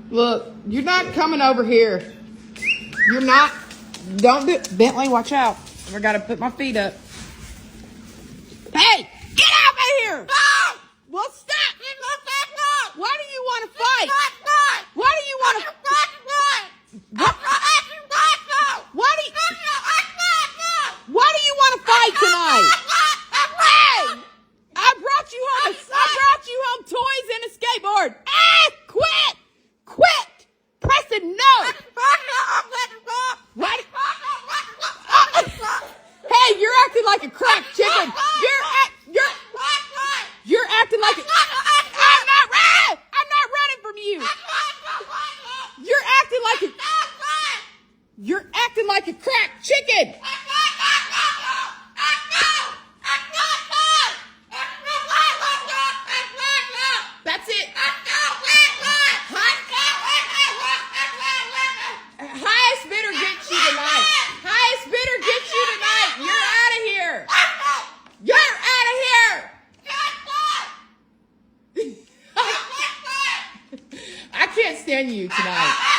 Look, you're not coming over here. You're not. Don't do it. Bentley, watch out. I gotta put my feet up. Hey, get out of here! No! Well, stop! Why do you want to fight? Why do you want to? Why do you want to fight tonight? Hey, I brought you home. I brought you home toys and a skateboard. Ah, quit, pressing no. What? Hey, you're acting like a cracked chicken. You're acting like a. I'm not running from you. You're acting like a cracked chicken. That's it. Highest bidder gets you tonight. Highest bidder gets you tonight. You're out of here. You're out of here. I can't stand you tonight.